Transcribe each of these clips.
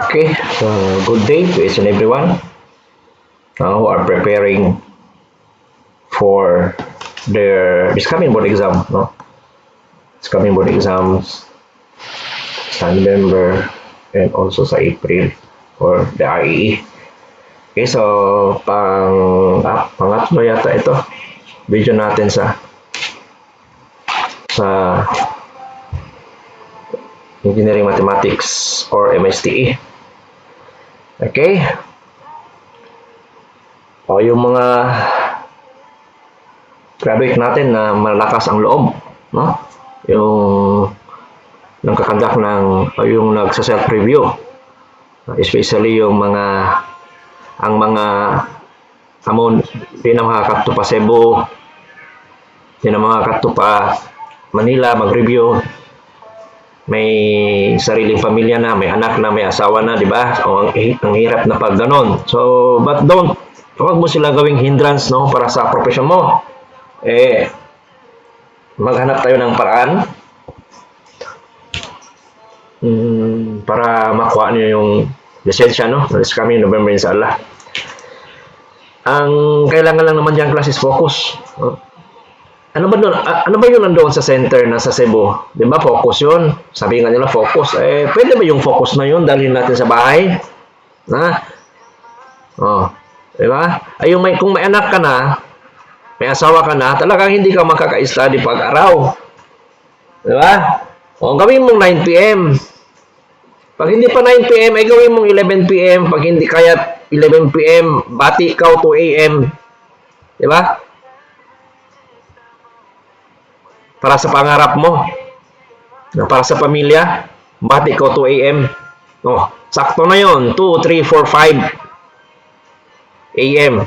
Okay, so good day to each and everyone who are preparing for their this coming board exam. No, this coming board exams sa November and also sa April for the IEE. Okay, so pangatlo yata ito video natin sa Engineering Mathematics or MSTE. Okay? O yung mga graduate natin na malakas ang loob, no? Yung nagkakandak o yung nagsa-self-review, especially yung mga amon di na makakadto pa Cebu, di na makakadto pa Manila mag-review, may sariling pamilya na, may anak na, may asawa na, di ba? O ang hirap na pag ganon. So, but huwag mo sila gawing hindrance, no, para sa profession mo. Maghanap tayo ng paraan para makuha niyo yung lisensya, no? This coming November, inshallah. Ang kailangan lang naman dyan, class, is focus. Ano ba yung nandoon sa center na sa Cebu? Di ba focus yun? Sabi nga nila focus. Pwede ba yung focus na yun dalhin natin sa bahay? Di ba? Kung may anak ka na, may asawa ka na, talagang hindi ka makaka-study pag-araw. Di ba? Gawin mong 9 p.m. Pag hindi pa 9 p.m., ay gawin mong 11 p.m. Pag hindi kaya 11 p.m., bati ikaw 2 a.m. Di ba? Para sa pangarap mo, para sa pamilya, bati ko 2 a.m. Sakto na yon, 2, 3, 4, 5 a.m.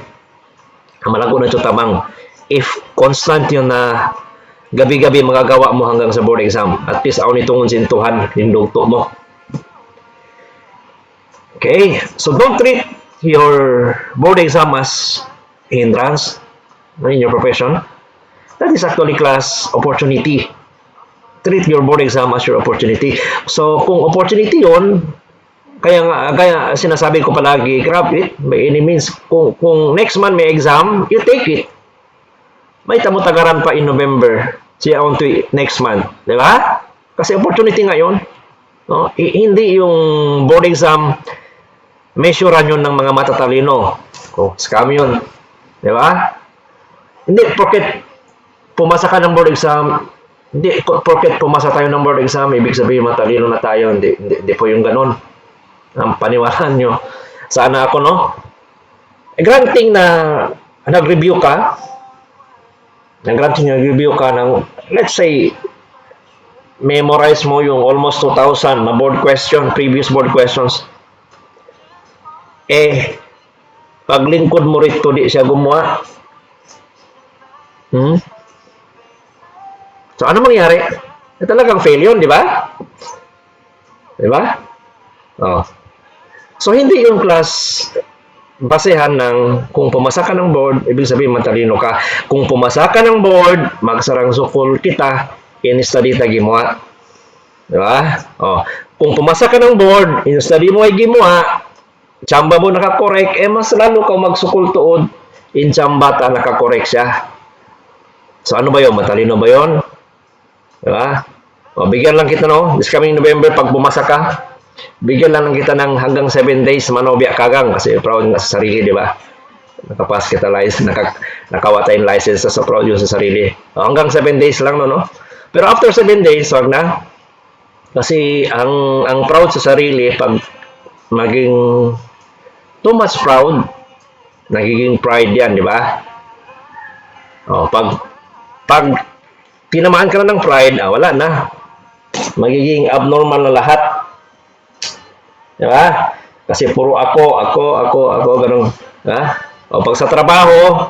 Ang malago na ito tamang. If constant yun na gabi-gabi magagawa mo hanggang sa board exam, at least ako nitong sintuhan, nindugto mo. Okay, so don't treat your board exam as hindrance in your profession. That is actually, class, opportunity. Treat your board exam as your opportunity. So, kung opportunity yun, kaya sinasabi ko palagi, grab it by any means. Kung next month may exam, you take it. May tamutagaran pa in November, siya on to next month. Di ba? Kasi opportunity ngayon. No? Hindi yung board exam, measurean yun ng mga matatalino. Scam yun. Di ba? Hindi, porket pumasa ka ng board exam, hindi, porket pumasa tayo ng board exam, ibig sabihin matalino na tayo. Hindi po yung ganon. Ang paniwalaan nyo. Sana ako, no? Granting na nag-review ka, ng, let's say, memorize mo yung almost 2,000 na board question, previous board questions. Paglingkod mo rito, di siya gumawa. So, ano mangyari? Talagang fail yun, di ba? Di ba? So, hindi yung class basehan ng kung pumasa ka ng board, ibig sabihin matalino ka. Kung pumasa ka ng board, magsarang sukol kita, in-study ta gimuha. Di ba? Kung pumasa ka ng board, in-study mo ay gimuha, tsamba mo nakakorek, mas lalo ka magsukol tuod, in tsamba ta nakakorek siya. So, ano ba yun? Matalino ba yun? Diba? Bigyan lang kita, no? This coming November, pag bumasa ka, bigyan lang kita ng hanggang 7 days manobya kagang kasi proud nga sa sarili, di ba? Nakapas kita license, nakawata yung license sa proud yun sa sarili. Hanggang 7 days lang, no? Pero after 7 days, wag na. Kasi ang proud sa sarili, pag maging too much proud, nagiging pride yan, di ba? Pag tinamaan ka na ng pride, wala na. Magiging abnormal na lahat. Di ba? Kasi puro ako, ganun. Pag sa trabaho,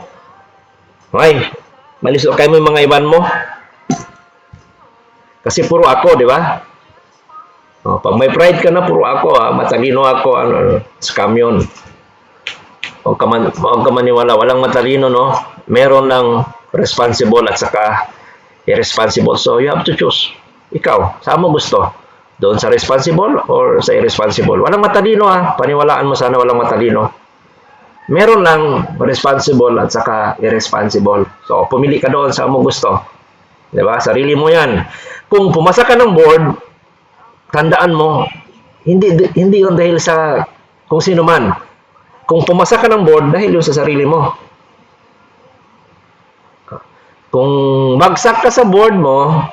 malisok kayo mo yung mga iban mo. Kasi puro ako, di ba? Pag may pride ka na, puro ako, matalino ako, scam yun. Huwag ka maniwala, walang matalino, no? Meron lang responsible at saka irresponsible. So, you have to choose. Ikaw, saan mo gusto? Doon sa responsible or sa irresponsible. Walang matalino paniwalaan mo sana walang matalino. Meron lang responsible at saka irresponsible. So, pumili ka doon sa mo gusto. 'Di ba? Sarili mo 'yan. Kung pumasa ka ng board, tandaan mo, hindi 'yon dahil sa kung sino man. Kung pumasa ka ng board, dahil 'yon sa sarili mo. Kung bagsak ka sa board mo,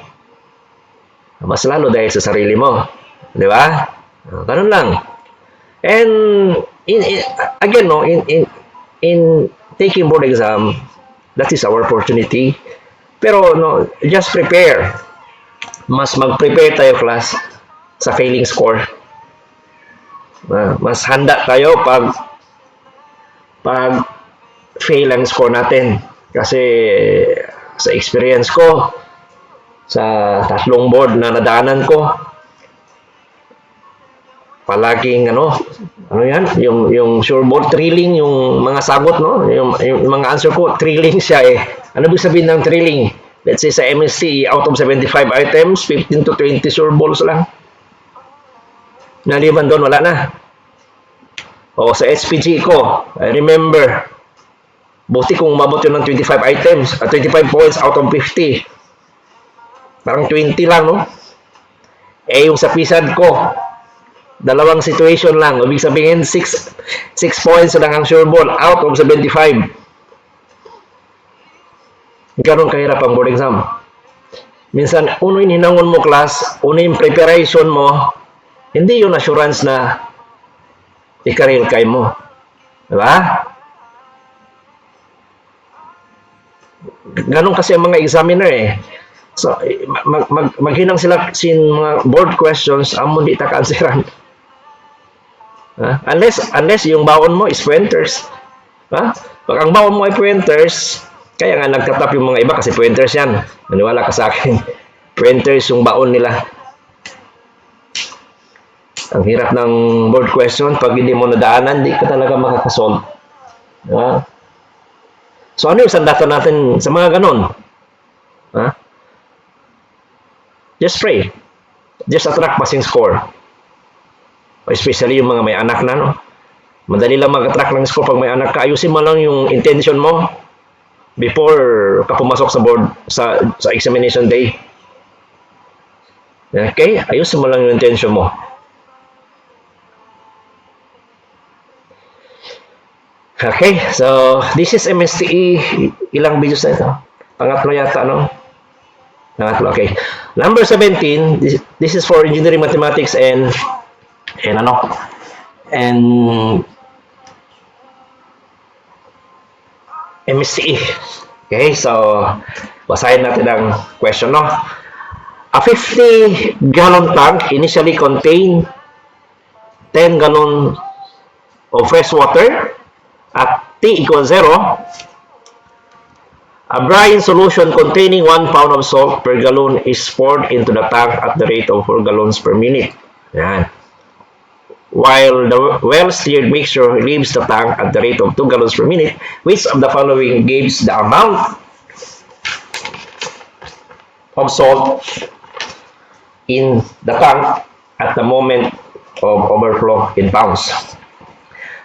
mas lalo dahil sa sarili mo. 'Di ba? Ganun lang. And again, no, in taking board exam, that is our opportunity. Pero no, just prepare. Mas mag-prepare tayo class sa failing score. Mas handa tayo pag fail ang score natin. Kasi sa experience ko, sa tatlong board na nadaanan ko, palaging ano yan, yung sure board thrilling yung mga sagot, no, yung mga answer ko thrilling siya Ano ibig sabihin ng thrilling? Let's say sa MSc, out of 75 items, 15 to 20 sure balls lang. Naliban doon, wala na. O sa SPG ko, I remember, buti kung umabot yun ng 25 items, 25 points out of 50. Parang 20 lang, no? Yung sa PSAT ko, dalawang situation lang. Ibig sabihin, 6 points lang ang sure ball out of 75. Ganun kahirap ang board exam. Minsan, uno yung hinangon mo class, uno yung preparation mo, hindi yung assurance na ikaril kay mo. Diba? Ganun kasi ang mga examiner So, maghinang sila sin mga board questions, amo di ta ka-answeran. Unless yung baon mo is pointers. Pag ang baon mo ay pointers, kaya nga nagtatap yung mga iba kasi pointers yan. Maniwala ka sa akin. Pointers yung baon nila. Ang hirap ng board question, pag hindi mo nadaanan, di ka talaga makakasolve. So, ano yung sandata natin sa mga ganon? Just pray. Just attract passing score. Especially yung mga may anak na, no? Madali lang mag-attract ng score pag may anak ka. Ayusin mo lang yung intention mo before ka pumasok sa board, sa examination day. Okay? Ayusin mo lang yung intention mo. Okay, so this is MSTE. Ilang videos na ito? Pangatlo yata, no? Pangatlo, okay. Number 17, this is for engineering mathematics and MSTE. Okay, so basahin natin ang question, no? A 50-gallon tank initially contained 10 gallon of fresh water at T equals 0. A brine solution containing 1 pound of salt per gallon is poured into the tank at the rate of 4 gallons per minute. Yan. While the well-stirred mixture leaves the tank at the rate of 2 gallons per minute, which of the following gives the amount of salt in the tank at the moment of overflow in pounds?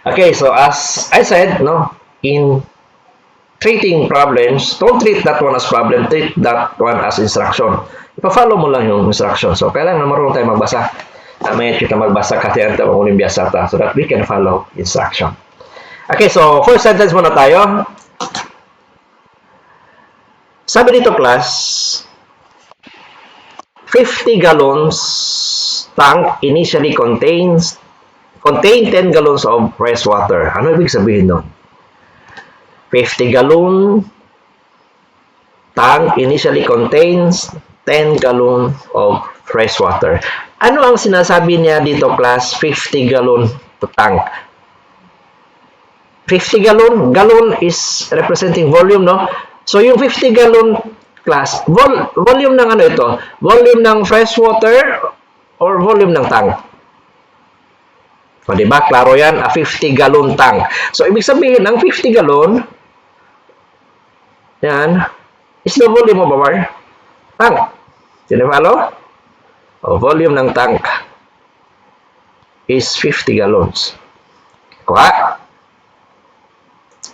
Okay, so as I said, no, in treating problems, don't treat that one as problem, treat that one as instruction. Ipa-follow mo lang yung instruction. So, kailangan marunong tayo magbasa. May kita magbasa kasi ang tawag biasa so that we can follow instruction. Okay, so first sentence muna tayo. Sabi dito class, 50 gallons tank initially contain 10 gallons of fresh water. Ano ibig sabihin nun? 50 gallon tank initially contains 10 gallon of fresh water. Ano ang sinasabi niya dito class? 50 gallon tank. 50 gallon, gallon is representing volume, no? So yung 50 gallon class, volume ng ano ito? Volume ng fresh water or volume ng tank? O diba? Klaro yan, a 50 gallon tank. So ibig sabihin, ang 50 gallon, yan, is the volume of our tank. Did you follow? O volume ng tank is 50 gallons. Kuha?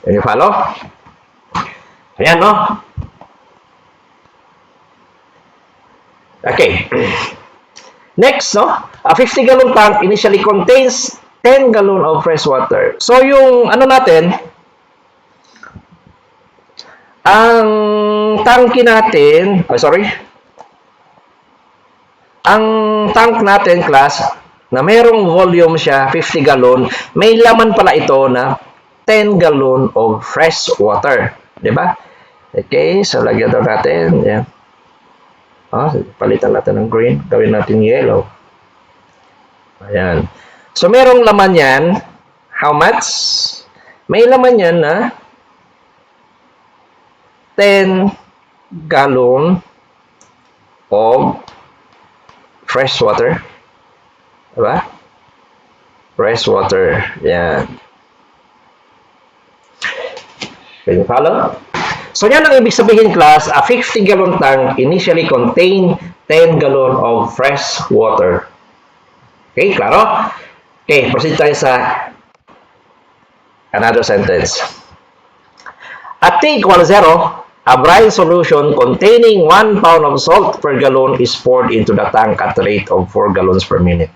Can you follow? Ayan, no? Okay. Next, no? A 50 gallon tank initially contains 10 gallon of fresh water. So, yung ano natin, ang tangke natin, ang tank natin, class, na mayroong volume siya, 50 gallon, may laman pala ito na 10 gallon of fresh water. Diba? Okay, so lagyan daw natin. Yan. Palitan natin ng green. Gawin natin yellow. Ayan. So, merong laman yan. How much? May laman yan na 10 gallon of fresh water. Diba? Fresh water. Yan. Can you follow? So, yan ang ibig sabihin, class. A 50 gallon tank initially contain 10 gallon of fresh water. Okay, klaro? Okay, proceed tayo sa another sentence. At T equals 0, a brine solution containing 1 pound of salt per gallon is poured into the tank at the rate of 4 gallons per minute.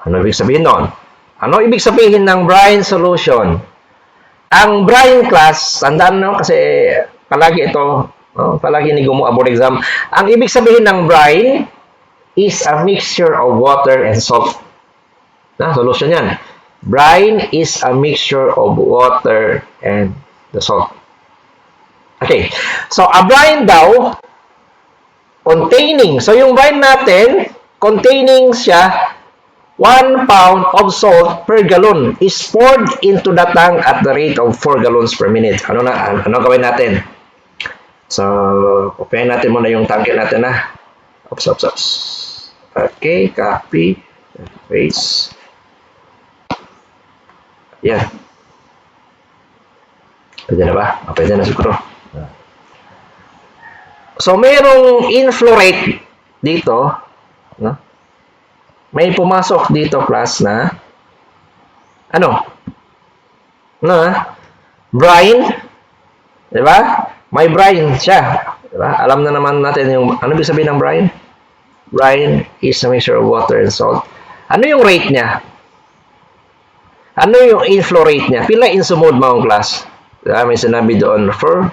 Ano ibig sabihin nun? Ano ibig sabihin ng brine solution? Ang brine, class, tandaan nyo kasi palagi ito, palagi ni gumo board exam. Ang ibig sabihin ng brine is a mixture of water and salt. Solution yan. Brine is a mixture of water and the salt. Okay. So, a brine daw containing, so yung brine natin, containing siya 1 pound of salt per gallon is poured into the tank at the rate of 4 gallons per minute. Ano gawin natin? So, copy natin muna yung tanke natin na. Oops. Okay, copy, paste. Yan. Pwede na ba? Pwede na siguro. So, mayroong inflow rate dito. No? May pumasok dito, class, na brine. Diba? May brine siya. Diba? Alam na naman natin yung, ano ibig sabihin ng brine? Brine is a mixture of water and salt. Ano yung rate niya? Ano yung inflow rate niya? Pila in sumod mga class? Diba? May sinabi doon, 4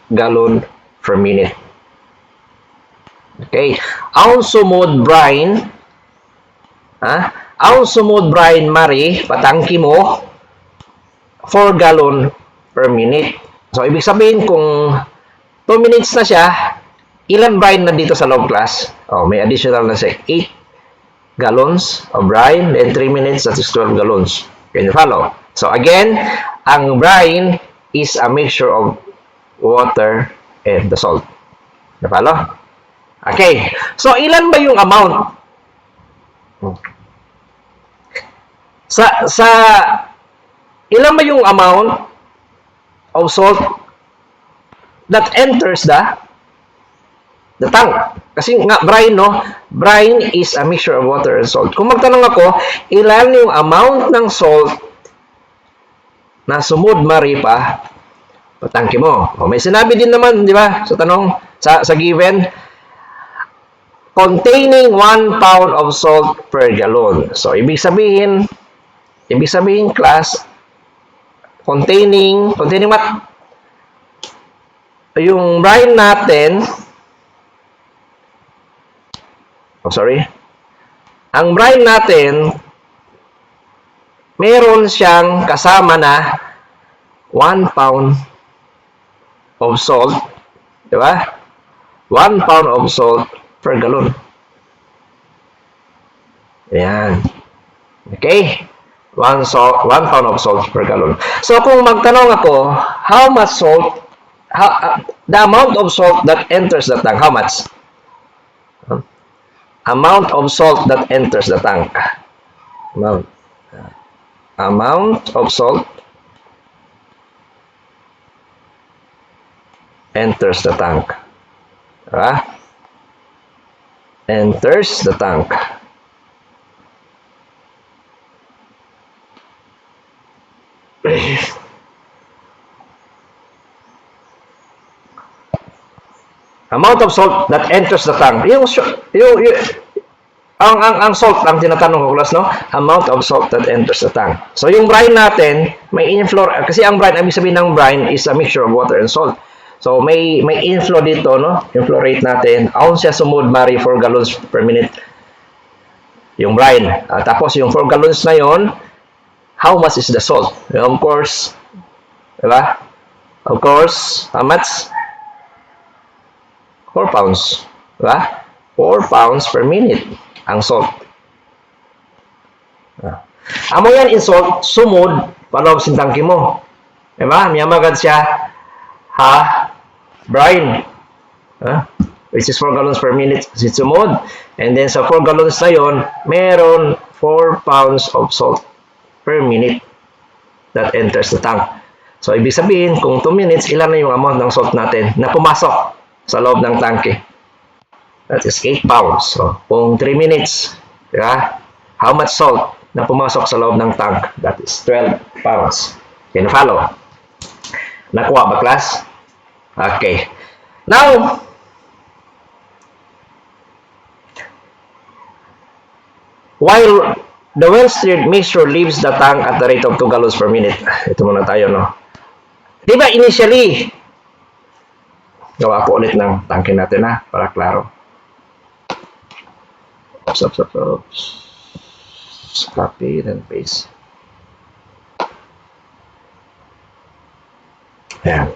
gallon per minute. Okay. Ang sumod brine, ang sumod brine, mari, patangki mo, 4 gallon per minute. So, ibig sabihin kung 2 minutes na siya, ilan brine na dito sa loob, class? May additional na siya, 8 gallons of brine, then 3 minutes, that is 12 gallons. Can you follow? So, again, ang brine is a mixture of water and the salt. Na follow? Okay. So, ilan ba yung amount? Ilan ba yung amount of salt that enters the tank? Kasi nga, brine, no? Brine is a mixture of water and salt. Kung magtanong ako, ilan yung amount ng salt na sumud mari pa, patangke mo. May sinabi din naman, di ba? Sa tanong, sa given, containing 1 pound of salt per gallon. So, ibig sabihin, class, containing what? Yung brine natin, ang brine natin, meron siyang kasama na 1 pound of salt, di ba? 1 pound of salt per gallon. Ayan. Okay? 1 pound of salt per gallon. So, kung magtanong ako, how much salt, the amount of salt that enters the tank, how much? Amount of salt that enters the tank. Amount of salt enters the tank. Diba? enters the tank. Amount of salt that enters the tank. Ang salt ang tinatanong ko, class, no? Amount of salt that enters the tank. So yung brine natin, may inflow kasi ang brine, ibig sabihin ng brine is a mixture of water and salt. So may inflow dito, no? Inflow rate natin, ounces sumud mari 4 gallons per minute. Yung brine. Tapos yung 4 gallons na yon, how much is the salt? Of course, diba? Of course, how much? 4 pounds. Diba? 4 pounds per minute ang salt. Amo yan in salt, sumod, paloob sin tangke mo. Diba? Miyamagad siya, brine. Which is 4 gallons per minute si sumod. And then sa 4 gallons na yon, meron 4 pounds of salt per minute that enters the tank. So, ibig sabihin, kung 2 minutes, ilan na yung amount ng salt natin na pumasok sa loob ng tangke? That is 8 pounds. So, kung 3 minutes, diba? How much salt na pumasok sa loob ng tank? That is 12 pounds. Can you follow? Nakuha ba, class? Okay. Now, while the well-stirred mixture leaves the tank at the rate of 2 gallons per minute. Ito muna tayo, no? Diba, initially, gawa ko ulit ng tangke natin, para klaro. Oops. Copy and paste. Ayan.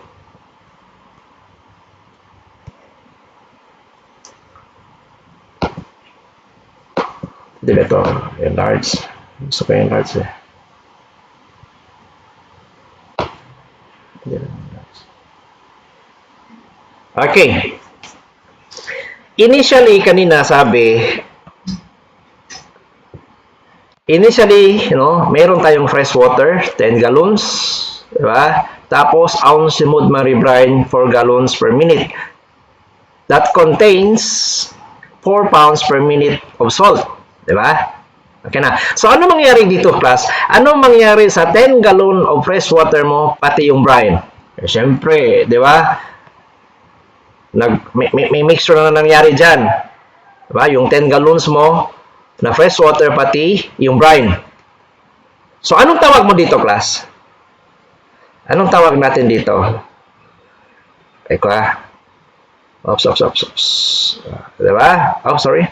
Diba ito? Enlarge. Gusto ko enlarge eh. Okay. Initially, kanina sabi, meron tayong fresh water, 10 gallons, diba? Tapos, ounce simud mari brine, 4 gallons per minute. That contains 4 pounds per minute of salt, diba? Okay na. So, ano mangyari dito, class? Ano mangyari sa 10 gallon of fresh water mo, pati yung brine? Siyempre, diba? May mixture na nangyari dyan. Diba? Yung 10 gallons mo, na fresh water pati yung brine. So, anong tawag mo dito, class? Anong tawag natin dito? Eko Ops. Diba? Oh, sorry.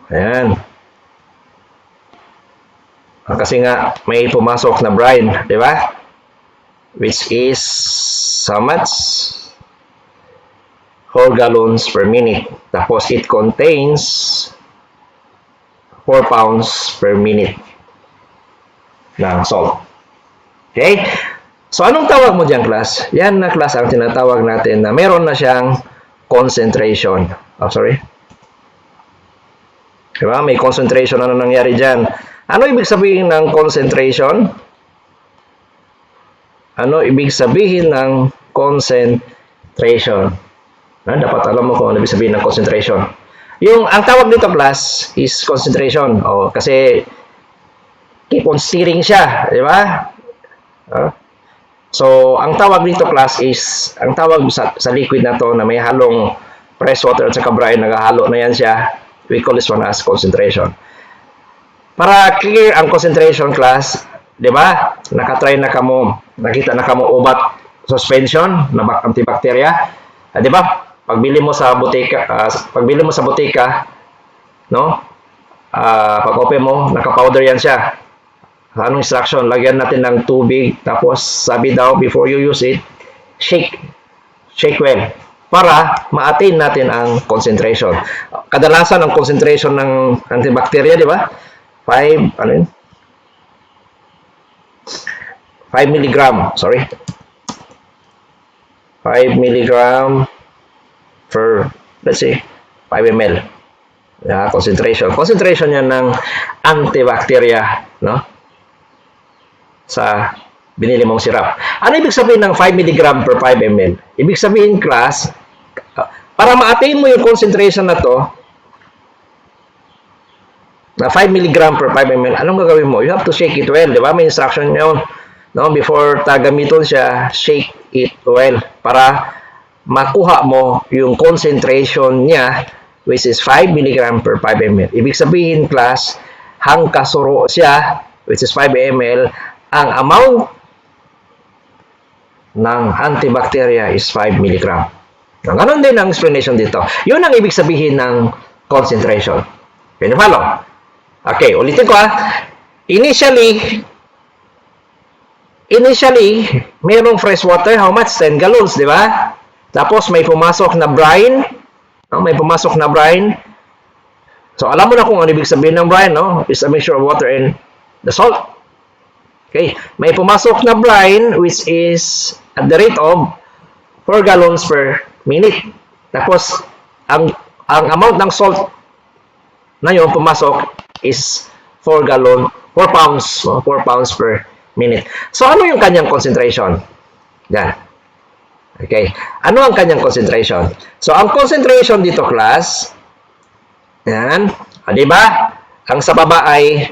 Ayan. Kasi nga, may pumasok na brine. Diba? Which is how much? 4 gallons per minute. Tapos, it contains 4 pounds per minute ng salt. Okay? So, anong tawag mo dyan, class? Yan na, class, ang tinatawag natin na meron na siyang concentration. Oh, sorry. Diba? May concentration na nangyari dyan. Ano ibig sabihin ng concentration? Ano ibig sabihin ng concentration? Dapat alam mo kung ano ibig sabihin ng concentration. Ang tawag dito, class, is concentration. Kasi keep on stirring siya, di ba? So, ang tawag dito, class, is, ang tawag sa liquid na to na may halong fresh water at saka brine, naghahalo na yan siya, we call this one as concentration. Para clear ang concentration, class, di ba? Nakatry na kamo, nakita na kamo ubat suspension na antibacteria. Di ba? Pagbili mo sa butika, no? Pag-open mo, naka-powder yan siya. Anong instruction? Lagyan natin ng tubig, tapos sabi daw, before you use it, shake well, para ma-attain natin ang concentration. Kadalasan ang concentration ng antibacteria, di ba? 5 milligram, sorry. 5 milligram per, let's say, 5 ml. Concentration. Concentration yan ng antibacteria, no? Sa binili mong syrup. Ano ibig sabihin ng 5 mg per 5 ml? Ibig sabihin, class, para ma-attain mo yung concentration na to, na 5 mg per 5 ml, anong gagawin mo? You have to shake it well, di ba? May instruction yun. No? Before gamiton siya, shake it well para makuha mo yung concentration niya, which is 5 mg per 5 ml. Ibig sabihin, class, hang kasuro siya, which is 5 ml, ang amount ng antibacteria is 5 mg. Ganon din ang explanation dito. Yun ang ibig sabihin ng concentration. Can you follow? Okay, ulitin ko Initially, mayroong fresh water, how much? 10 gallons, di ba? Tapos may pumasok na brine, no? May pumasok na brine. So alam mo na kung ano ibig sabihin ng brine, no? It's a mixture of water and the salt. Okay, may pumasok na brine which is at the rate of 4 gallons per minute. Tapos ang amount ng salt na yun pumasok is 4 pounds per minute. So, ano yung kanyang concentration? Yan. Okay. Ano ang kanyang concentration? So, ang concentration dito, class, yan. Di ba? Ang sa baba ay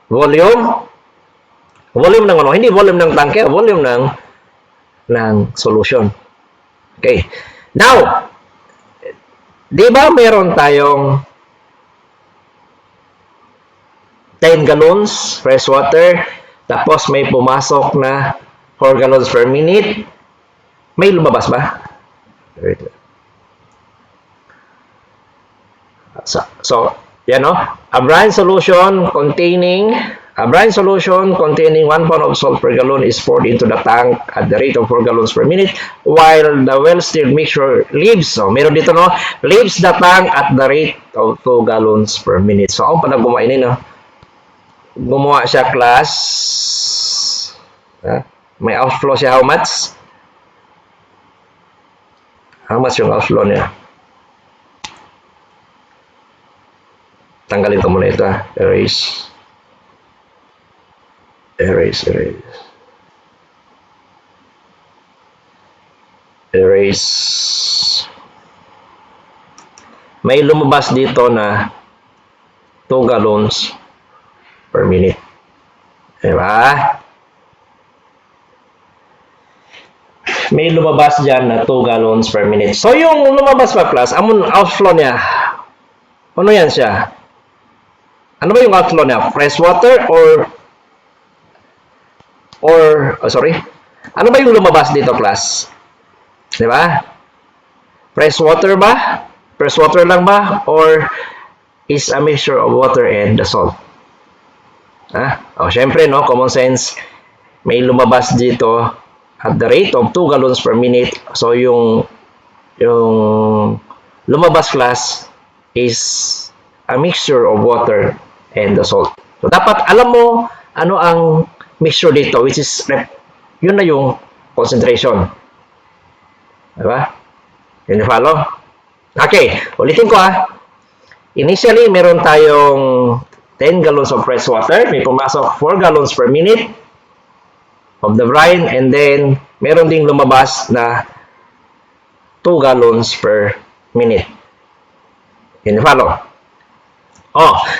volume. Volume ng ano? Hindi volume ng tanke, volume ng solution. Okay. Now, di ba meron tayong 10 gallons fresh water, tapos may pumasok na 4 gallons per minute? May lumabas ba? So yan a brine solution containing 1 pound of salt per gallon is poured into the tank at the rate of 4 gallons per minute, while the well-stirred mixture leaves, meron dito leaves the tank at the rate of 2 gallons per minute. So, ang pala gumainin, gumawa siya, class, may outflow siya, how much? How much yung outflow niya? Tanggalin ko muna ito, erase. May lumabas dito na 2 gallons per minute. Diba? May lumabas dyan na 2 gallons per minute. So, yung lumabas pa, class, ang outflow niya, ano yan siya? Ano ba yung outflow niya? Fresh water ano ba yung lumabas dito, class? Diba? Fresh water ba? Fresh water lang ba? Or is a mixture of water and the salt? Syempre, common sense, may lumabas dito at the rate of 2 gallons per minute. So, yung lumabas, class, is a mixture of water and the salt. So, dapat alam mo ano ang mixture dito, which is, yun na yung concentration. Diba? Can you follow? Okay, ulitin ko Initially, meron tayong 10 gallons of fresh water. May pumasok 4 gallons per minute of the brine. And then, meron ding lumabas na 2 gallons per minute. Can you follow?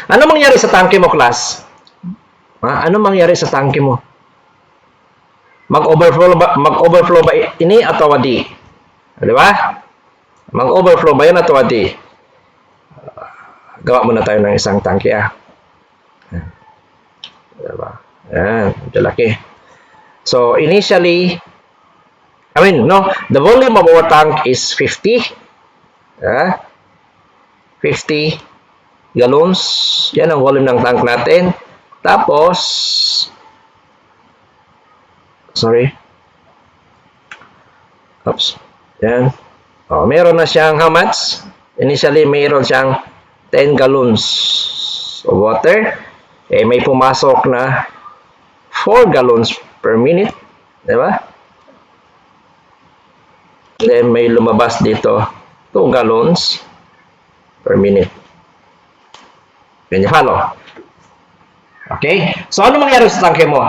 Ano mangyari sa tangke mo, class? Ano mangyari sa tangke mo? Mag-overflow ba ini atau di? Di ba? Mag-overflow ba yan atau di? Gawa muna tayo ng isang tangke Diba? Ayan, medyo laki. So, initially, the volume of our tank is 50. 50 gallons. Yan ang volume ng tank natin. Tapos, yan. Meron na siyang how much? Initially, meron siyang 10 gallons of water. May pumasok na 4 gallons per minute. Diba? Then, may lumabas dito 2 gallons per minute. Can you follow? Okay? So, ano mangyari sa tangke mo?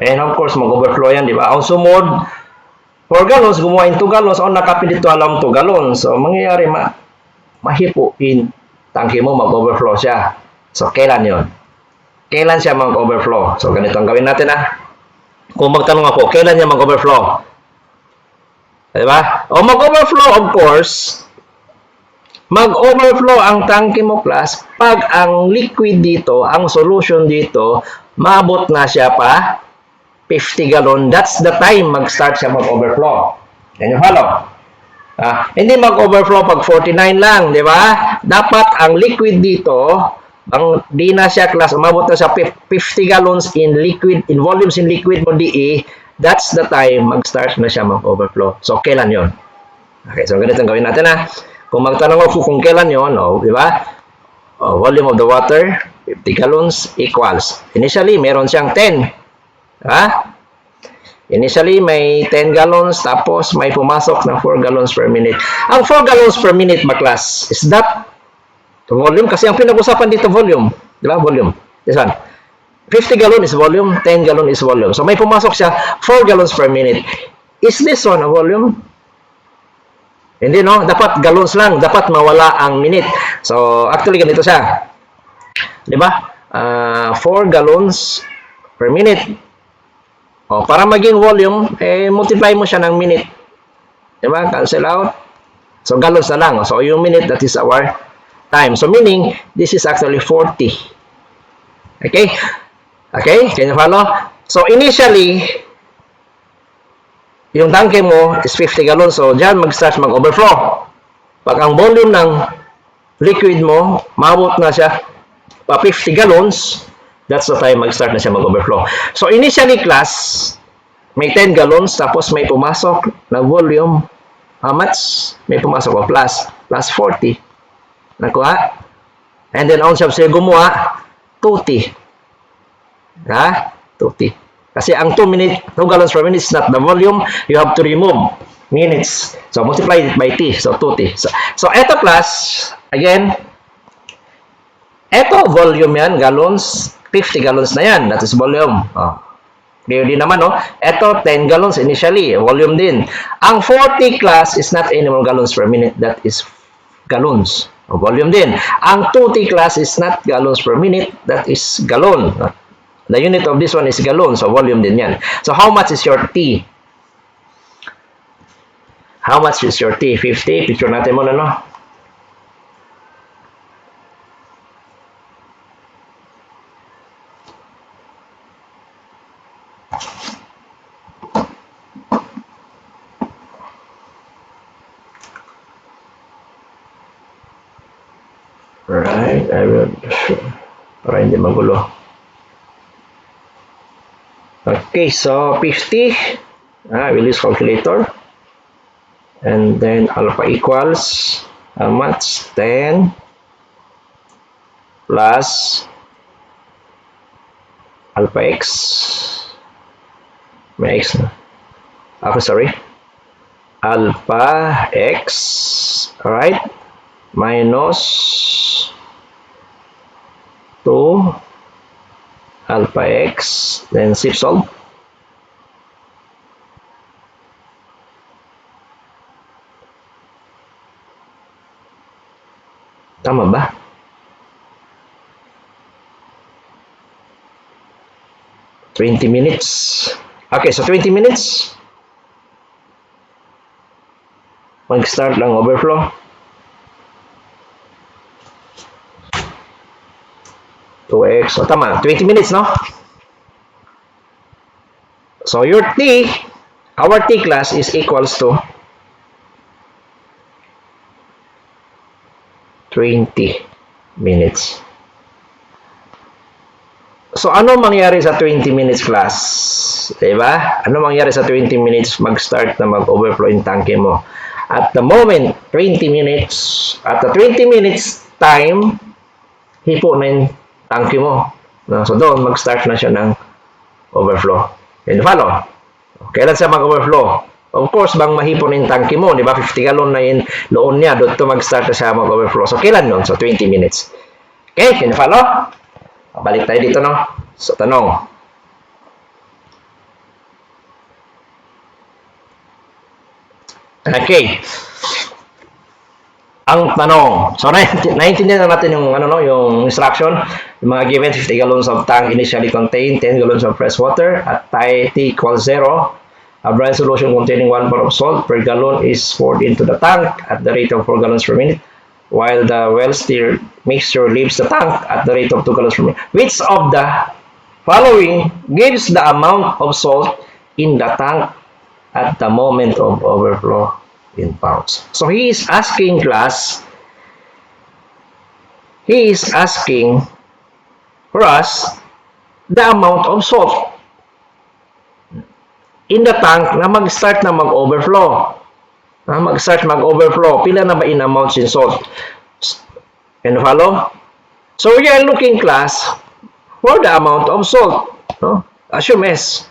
And of course, mag-overflow yan, di ba? Ang sumunod, 4 gallons, gumawa in 2 gallons, o nakapit dito alam 2 gallons. So, mangyayari, mahipo in tangke mo, mag-overflow siya. So, kailan yon? Kailan siya mag-overflow? So, ganito ang gawin natin Kung magtanong ako, kailan niya mag-overflow? Diba? O mag-overflow, of course, mag-overflow ang tangke mo class pag ang liquid dito, ang solution dito, maabot na siya pa 50 gallon. That's the time mag-start siya mag-overflow. Can you follow? Hindi mag-overflow pag 49 lang, di ba? Dapat ang liquid dito, di na siya class, umabot na siya 50 gallons in liquid, in volumes in liquid mo DE, that's the time mag-start na siya mag-overflow. So, kailan yon? Okay, so ganito ang gawin natin Kung magtanong ako kung kailan yon, di ba? Volume of the water, 50 gallons equals. Initially, meron siyang 10. Initially, may 10 gallons, tapos may pumasok na 4 gallons per minute. Ang 4 gallons per minute, class, is that volume? Kasi ang pinag-usapan dito, volume. Di ba? Volume. This one. 50 gallon is volume, 10 gallon is volume. So, may pumasok siya 4 gallons per minute. Is this one a volume? Hindi, no? Dapat gallons lang. Dapat mawala ang minute. So, actually, ganito siya. Di ba? 4 gallons per minute. Para maging volume, multiply mo siya ng minute. Di ba? Cancel out. So, gallons na lang. So, yung minute, that is our time. So, meaning, this is actually 40. Okay? Okay? Can you follow? So, initially, yung tangke mo is 50 gallons. So, dyan mag-start mag-overflow. Pag ang volume ng liquid mo, maabot na siya pa 50 gallons, that's the time mag-start na siya mag-overflow. So, initially, class, may 10 gallons, tapos may pumasok na volume. How much? May pumasok o plus 40. Nakuha? And then, on siya gumawa, 2T. 2T. Kasi ang 2 gallons per minute is not the volume. You have to remove minutes. So, multiply it by T. So, 2T. So eto plus, again, eto volume yan, gallons. 50 gallons na yan. That is volume. Clear din naman, Eto, 10 gallons initially. Volume din. Ang 40 class is not anymore gallons per minute. That is gallons. Volume din. Ang 2T class is not gallons per minute. That is gallon. The unit of this one is gallon. So, volume din yan. So, how much is your T? How much is your T? 50. Picture natin muna, no? Alright. Para hindi magulo. Okay, so 50. We'll use calculator. And then alpha equals how much? 10 plus alpha x. May x na. Sorry. Alpha x. Alright. Minus 2 alpha x, then solve. Tama ba? $20 minutes. Okay, so 20 minutes. Mag-start lang overflow. X. So, tama. 20 minutes, no? So, your T, our T class is equals to 20 minutes. So, ano mangyari sa 20 minutes class? Diba? Ano mangyari sa 20 minutes mag-start na mag-overflow in tanke mo? At the moment, 20 minutes, at the 20 minutes time, hipo na yung tanke mo. So, doon, mag-start na siya ng overflow. And follow. Kailan siya mag-overflow? Of course, bang mahipon yung tanke mo, di ba? 50 gallon na yung loon niya, doon to mag-start na siya mag-overflow. So, kailan yun? So, 20 minutes. Okay, can you follow? Balik tayo dito, no? So, tanong. Okay. Ang tanong, so naiintindihan na natin yung ano no, yung instruction, yung mga given 50 gallons of tank initially contain 10 gallons of fresh water at T equals 0. A brine solution containing 1 bar of salt per gallon is poured into the tank at the rate of 4 gallons per minute, while the well-stirred mixture leaves the tank at the rate of 2 gallons per minute. Which of the following gives the amount of salt in the tank at the moment of overflow in pounds? So he is asking class, he is asking for us the amount of salt in the tank na mag-start na mag-overflow. Mag-start mag-overflow. Pila na ba in amounts in salt? Can you follow? So we are looking class for the amount of salt. No? Assume S.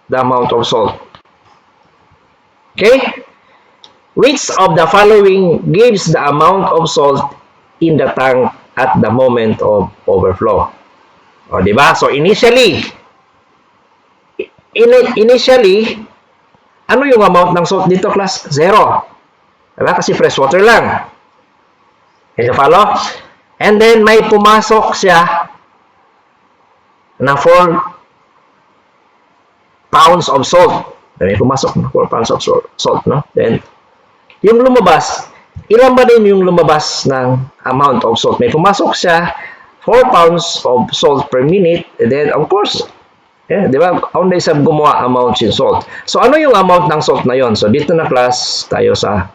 The amount of salt. Okay? Which of the following gives the amount of salt in the tank at the moment of overflow? O, diba? So, initially, ano yung amount ng salt dito, class? 0. Diba? Kasi fresh water lang. Can you follow? And then, may pumasok siya na 4 pounds of salt. May pumasok na 4 pounds of salt, no? Then, yung lumabas, ilan ba din yung lumabas ng amount of salt? May pumasok siya 4 pounds of salt per minute, and then, of course, di ba? Only sa gumawa amount in salt. So, ano yung amount ng salt na yon? So, dito na class tayo sa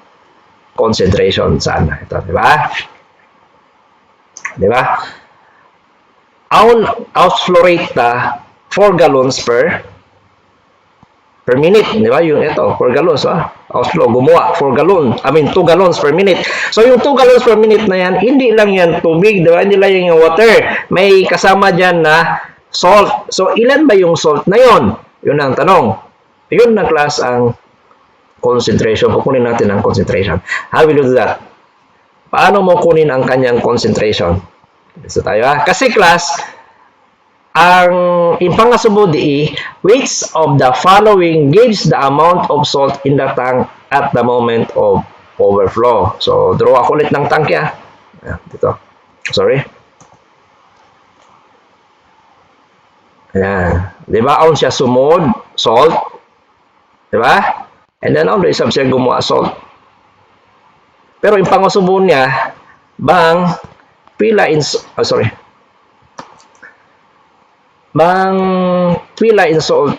concentration. Saan na ito? Di ba? Di ba? Outflow rate na 4 gallons per minute. Di ba? Yung ito, 4 gallons. Outflow, gumawa 2 gallons per minute. So, yung 2 gallons per minute na yan, hindi lang yan tubig. Di ba? Hindi lang yung water. May kasama dyan na salt. So, ilan ba yung salt na yon? Yun ang tanong. Yun na class ang concentration. Kukunin natin ang concentration. How will you do that? Paano mo kunin ang kanyang concentration? Gusto tayo ha? Kasi class, ang impangasubo di, which of the following gives the amount of salt in the tank at the moment of overflow? So, draw ako ulit ng tank ya. Dito. Sorry. Ayan. Diba? Aon siya sumod, salt. Diba? And then, aon isab siya gumawa salt. Pero yung pangasubo niya, bang pila in, bang pila in salt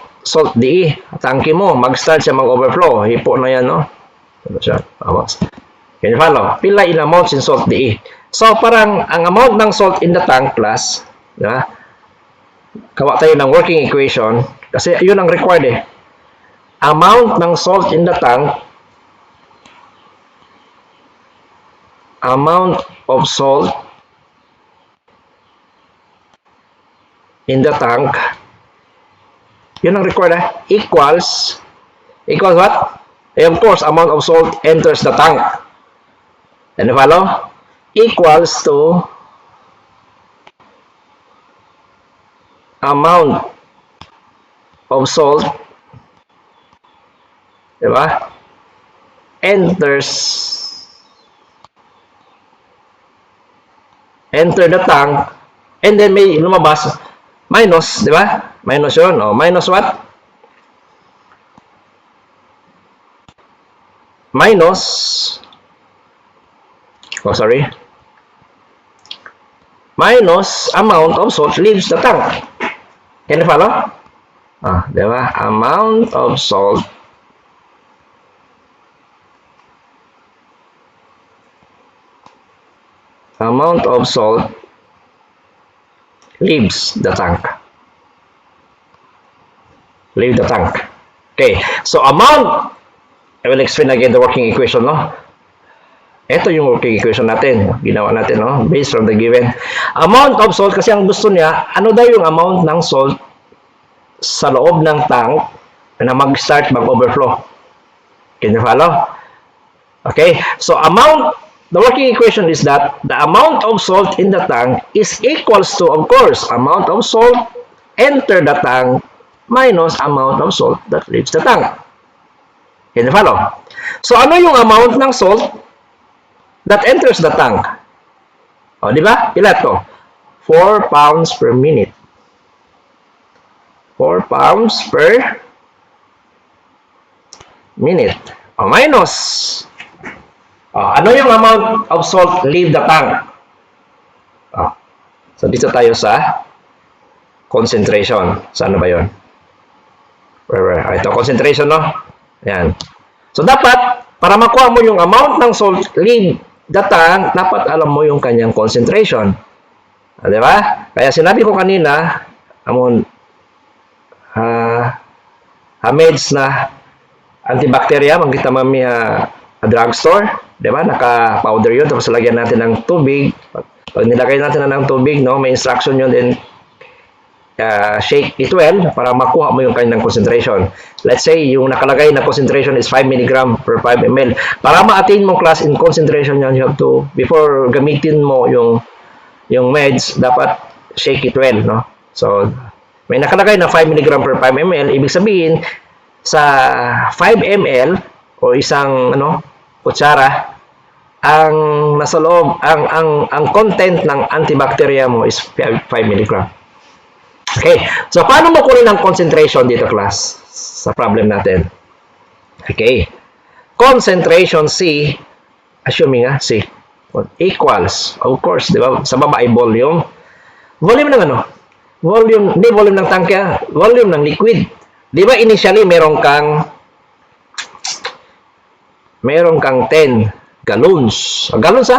di, tangke mo, mag-start siya mag-overflow. Hipo na yan, no? Ano siya? Can you follow? Pila in amounts in salt di. So, parang ang amount ng salt in the tank, class, diba? Kawa tayo ng working equation kasi yun ang required eh. Amount ng salt in the tank, amount of salt in the tank, yun ang required eh. Equals what? Eh, of course, amount of salt enters the tank. Can you follow? Equals to amount of salt, diba? Enter the tank, and then may lumabas minus, diba? Minus yun. O, minus what? Minus, minus amount of salt leaves the tank. Can you follow? Diba? Amount of salt leaves the tank. Leave the tank. Okay. So, amount, I will explain again the working equation, no? Ito yung working equation natin. Ginawa natin, no? Based from the given. Amount of salt, kasi ang gusto niya, ano daw yung amount ng salt sa loob ng tank na mag-start, mag-overflow. Can you follow? Okay? So, the working equation is that the amount of salt in the tank is equals to, of course, amount of salt enter the tank minus amount of salt that leaves the tank. Can you follow? So, ano yung amount ng salt that enters the tank? O, di ba? Pila to? 4 pounds per minute. 4 pounds per minute. O, minus. O, ano yung amount of salt leave the tank? O, so, dito tayo sa concentration. Saan ba yun? Ito, concentration, no? Yan. So, dapat, para makuha mo yung amount ng salt leave the tank, dapat alam mo yung kanyang concentration. Di ba? Kaya sinabi ko kanina, amon, meds na antibacteria, magkita mami drugstore, di ba? Naka-powder yun, tapos lagyan natin ng tubig. Pag nilagay natin na ng tubig, no, may instruction yun din, shake it well para makuha mo yung kanyang concentration. Let's say, yung nakalagay na concentration is 5 mg per 5 ml. Para ma-attain mo class in concentration yan, you have to, before gamitin mo yung meds, dapat shake it well, no? So, may nakalagay na 5 mg per 5 ml, ibig sabihin, sa 5 ml, o isang, kutsara, ang nasa loob, ang content ng antibacteria mo is 5 mg. Okay, so paano mo kunin ang concentration dito, class? Sa problem natin. Okay, concentration C, assuming C, equals, of course, di ba? Sa baba ay volume. Volume ng volume, hindi volume ng tangke, volume ng liquid. Di ba initially meron kang 10 gallons. Gallons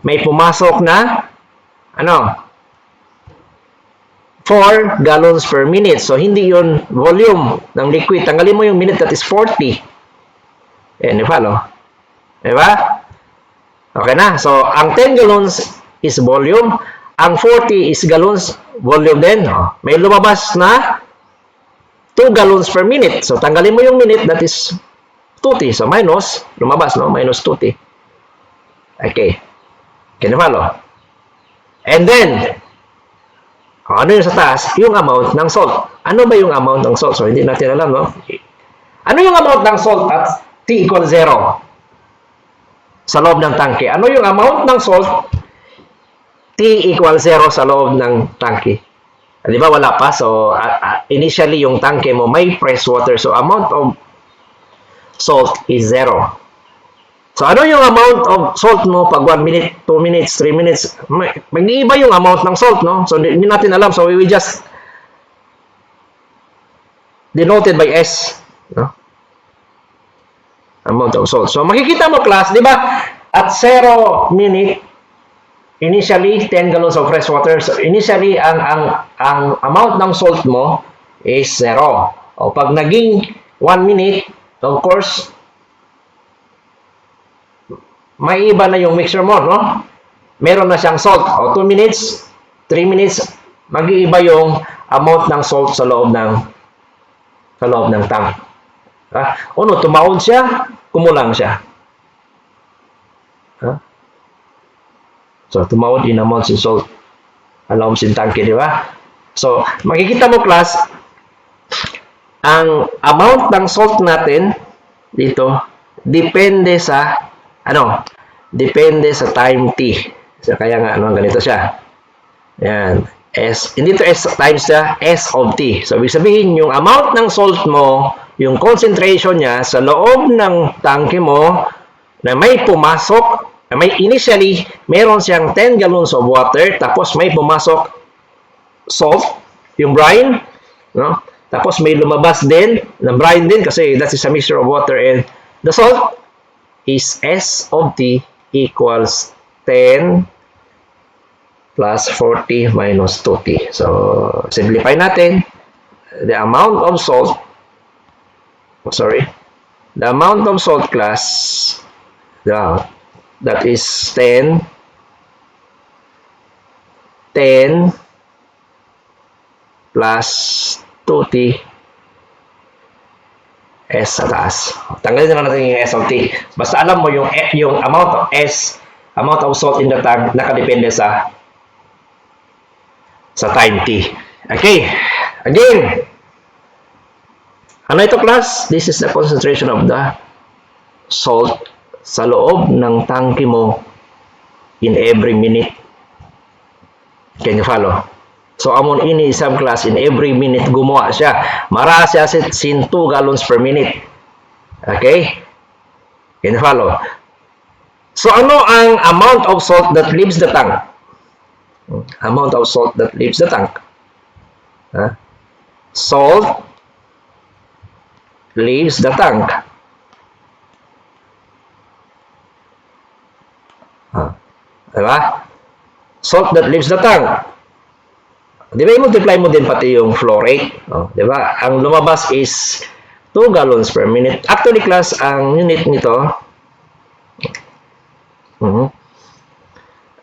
may pumasok na 4 gallons per minute. So, hindi yun volume ng liquid. Tanggalin mo yung minute, that is 40. Yan, follow? Diba? Okay na. So, ang 10 gallons is volume. Ang 40 is gallons, volume din. May lumabas na 2 gallons per minute. So, tanggalin mo yung minute, that is 2T. So, minus, lumabas, no? Minus 2T. Okay. Can you follow? And then, ano yung sa taas? Yung amount ng salt. Ano ba yung amount ng salt? So, hindi natin alam, no? Ano yung amount ng salt at T equals 0 sa loob ng tangke? Ano yung amount ng salt T equals 0 sa loob ng tangke? Di ba, wala pa? So, initially, yung tangke mo may fresh water. So, amount of salt is 0. So, ano yung amount of salt mo pag 1 minute, 2 minutes, 3 minutes? Mag-iiba yung amount ng salt, no? So, hindi natin alam. So, we will just denoted by S, no? Amount of salt. So, makikita mo, class, di ba? At 0 minute, initially, 10 gallons of fresh water. So, initially, ang amount ng salt mo is 0. O, pag naging 1 minute, of course, may iba na yung mixture mo, no? Meron na siyang salt. O, 2 minutes, 3 minutes, mag-iiba yung amount ng salt sa loob ng tank. Uno, tumawod siya, kumulang siya. So, tumawod in amount si salt. Allows in tanke, di ba? So, makikita mo, class, ang amount ng salt natin dito, depende sa depende sa time T. So, kaya nga, ganito siya. Yan. S, hindi to S times siya, S of T. So, ibig sabihin, yung amount ng salt mo, yung concentration niya sa loob ng tangke mo, na may pumasok, initially, meron siyang 10 gallons of water, tapos may pumasok salt, yung brine, no? Tapos may lumabas din, na brine din, kasi that is a mixture of water and the salt, is S of T equals 10 plus 40 minus 2T. So, simplify natin. The amount of salt, the amount of salt, class, that is 10 plus 2T S sa taas. Tanggalin na natin yung S of T. Basta alam mo yung amount of S, amount of salt in the tank, nakadepende sa time T. Okay. Again, Ano ito, class? This is the concentration of the salt sa loob ng tangke mo in every minute. Can you follow? So, amon ini isang class, in every minute gumawa siya. Mara siya sin 2 gallons per minute. Okay? Can you follow? So, ano ang amount of salt that leaves the tank? Amount of salt that leaves the tank. Salt leaves the tank. Diba? Salt that leaves the tank. Diba, i-multiply mo din pati yung flow rate. Diba? Ang lumabas is 2 gallons per minute. Actually, class, ang unit nito,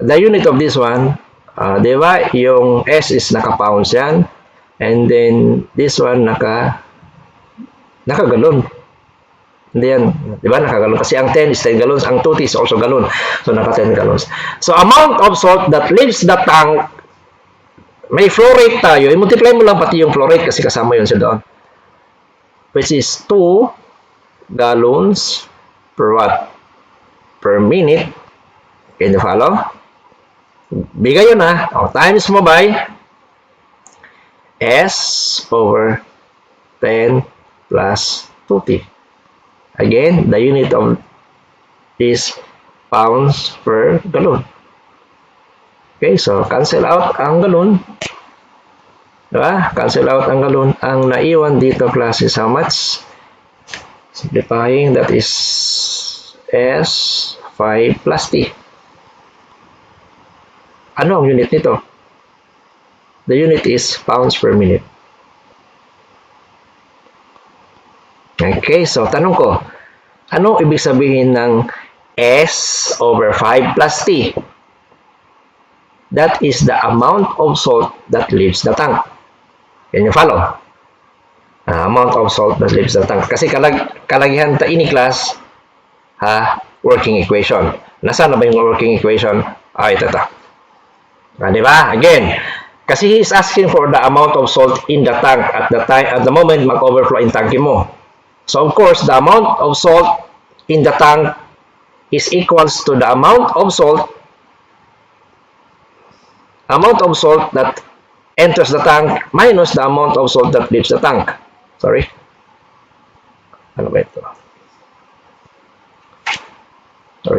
the unit of this one, diba, yung S is naka-pounds yan. And then, this one, naka-galon. Hindi yan. Diba? Naka-galon. Kasi ang 10 is 10 gallons. Ang 2T is also gallon. So, naka-10 gallons. So, amount of salt that leaves the tank, may flow rate tayo. I-multiply mo lang pati yung flow rate kasi kasama yun sa doon. Which is 2 gallons per what? Per minute. Can you follow? Bigay yun ha. Times mo by S over 10 plus 2T. Again, the unit of is pounds per gallon. Okay, so cancel out ang gallon. Diba? Cancel out ang gallon. Ang naiwan dito, class, is how much? Simplifying, that is S5 plus T. Ano ang unit nito? The unit is pounds per minute. Okay, so tanong ko, ano ibig sabihin ng S over 5 plus T? That is the amount of salt that leaves the tank. Can you follow? Amount of salt that leaves the tank. Kasi kalagihan ta ini class, working equation. Nasaan na ba yung working equation? Ito. Diba? Again, kasi he is asking for the amount of salt in the tank at the moment mag-overflow in tanke mo. So, of course, the amount of salt in the tank is equals to the amount of salt that enters the tank minus the amount of salt that leaves the tank. Sorry. Ano ba ito?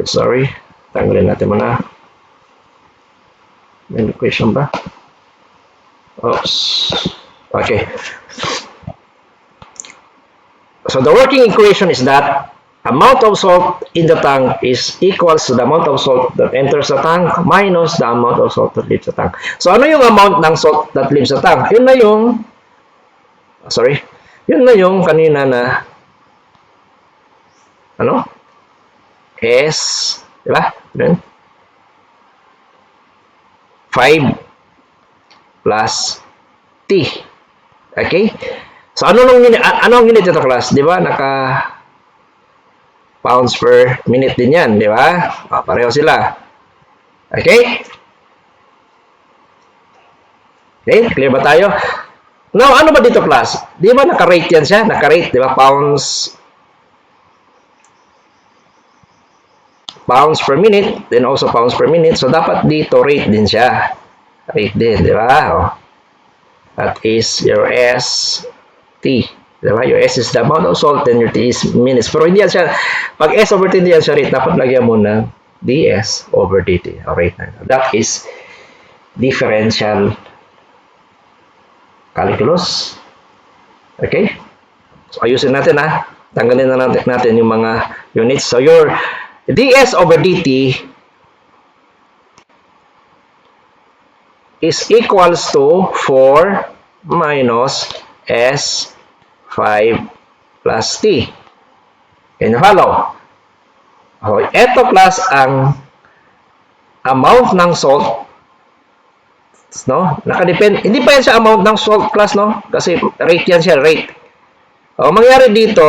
Sorry. Tanggalin natin muna. May question ba? Oops. Okay. So the working equation is that amount of salt in the tank is equals to the amount of salt that enters the tank minus the amount of salt that leaves the tank. So ano yung amount ng salt that leaves the tank? Yun na yung kanina na S, di ba? 5 plus T. Okay? So ano ang unit ito, class? 'Di ba? Naka pounds per minute din 'yan, 'di ba? Pareho sila. Okay? Okay, clear ba tayo? Now, ano ba dito, class? 'Di ba naka-rate 'yan siya? Naka-rate, 'di ba? Pounds per minute, then also pounds per minute. So dapat dito rate din siya. Rate din, 'di ba? That is your S T. Diba? Your S is the amount of salt, then your T is minutes. Pero hindi yan siya, pag S over T hindi yan siya rate, dapat lagyan mo ng ds over dt. Okay? That is differential calculus. Okay? So, ayusin natin Tanggalin na natin yung mga units. So, your ds over dt is equals to 4 minus S5 plus T. Can you follow? Okay, ito plus ang amount ng salt. No? Nakadepend. Hindi pa yan sa amount ng salt plus, no? Kasi rate yan siya, rate. O, mangyari dito,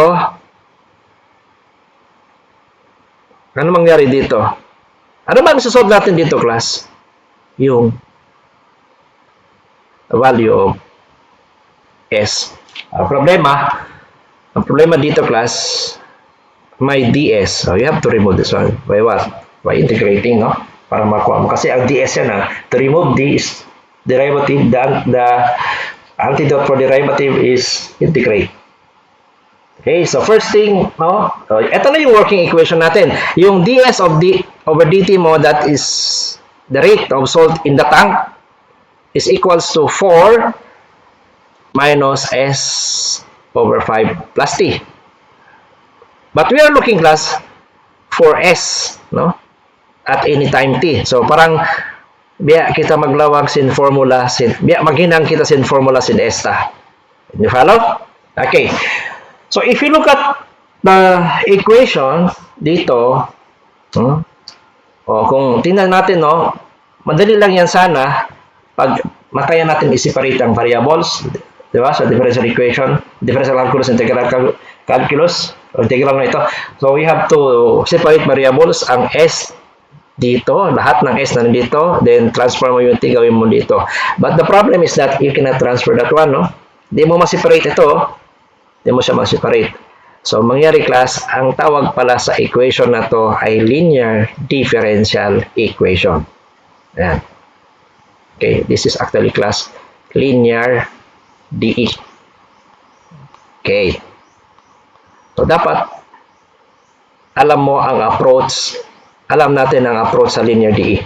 ano mangyari dito? Ano ba ang sasolve natin dito, class? Yung value of S. Problema, Ang problema dito, class, may ds. So, you have to remove this one. By what? By integrating, no? Para makuha mo. Kasi ang ds yan, to remove this derivative, the antidote for derivative is integrate. Okay, so first thing, no? Ito na yung working equation natin. Yung ds of over dt mo, that is the rate of salt in the tank, is equals to 4 minus s over 5 plus t. But we are looking, class, for s, no? At any time t. So parang biya kita maglawag sin formula sin biya maghinang kita sin formula sin esta. You follow? Okay. So if you look at the equation dito, kung tingnan natin, no, madali lang yan sana pag makaya natin i-separate ang variables, di ba? So differential equation, differential calculus, integral calculus, integral na ito. So we have to separate variables, ang s dito, lahat ng s na nandito, then transfer mo yung t, gawin mo dito. But the problem is that you cannot transfer that one, no? Di mo ma-separate ito, di mo siya ma-separate. So, mangyari, class, ang tawag pala sa equation na to ay linear differential equation. Ayan. Okay, this is actually, class, linear DE. Okay. So, dapat alam mo ang approach, alam natin ang approach sa linear DE.